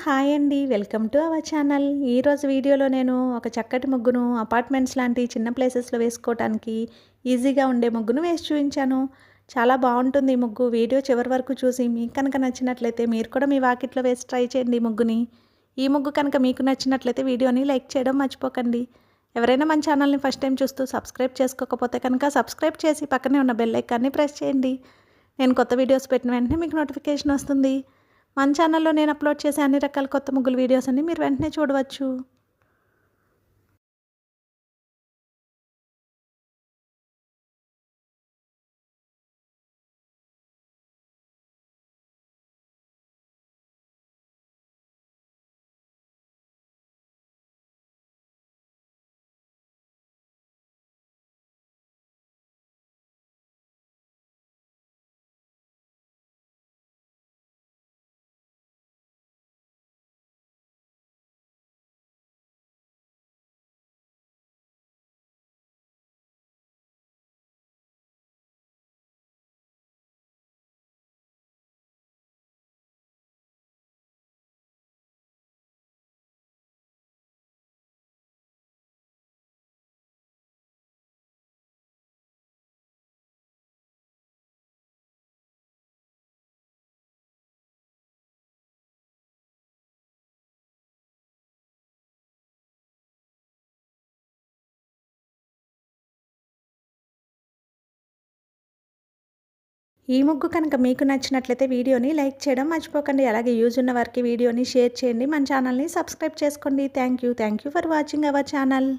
Hi అండి. Welcome to our channel. ఈరోజు వీడియోలో నేను ఒక చక్కటి ముగ్గును అపార్ట్మెంట్స్ లాంటి చిన్న ప్లేసెస్‌లో వేసుకోవటానికి ఈజీగా ఉండే ముగ్గును వేసి చూయించాను. చాలా బావుంటుంది ఈ ముగ్గు. వీడియో చివరి వరకు చూసి మీకు కనుక నచ్చినట్లయితే మీరు కూడా మీ వాకిట్లో వేసి ట్రై చేయండి ఈ ముగ్గుని. ఈ ముగ్గు కనుక మీకు నచ్చినట్లయితే వీడియోని లైక్ చేయడం మర్చిపోకండి. ఎవరైనా మన ఛానల్ని ఫస్ట్ టైం చూస్తూ సబ్స్క్రైబ్ చేసుకోకపోతే కనుక సబ్స్క్రైబ్ చేసి పక్కనే ఉన్న బెల్ ఐకాన్ని ప్రెస్ చేయండి. నేను కొత్త వీడియోస్ పెట్టిన వెంటనే మీకు నోటిఫికేషన్ వస్తుంది. మన ఛానల్లో నేను అప్లోడ్ చేసే అన్ని రకాల కొత్త ముగ్గుల వీడియోస్ అన్ని మీరు వెంటనే చూడవచ్చు. ఈ ముగ్గు కనుక మీకు నచ్చినట్లయితే వీడియోని లైక్ చేయడం మర్చిపోకండి. అలాగే యూజ్ ఉన్న వారికి వీడియోని షేర్ చేయండి. మన ఛానల్ని సబ్స్క్రైబ్ చేసుకోండి. Thank you for watching our channel.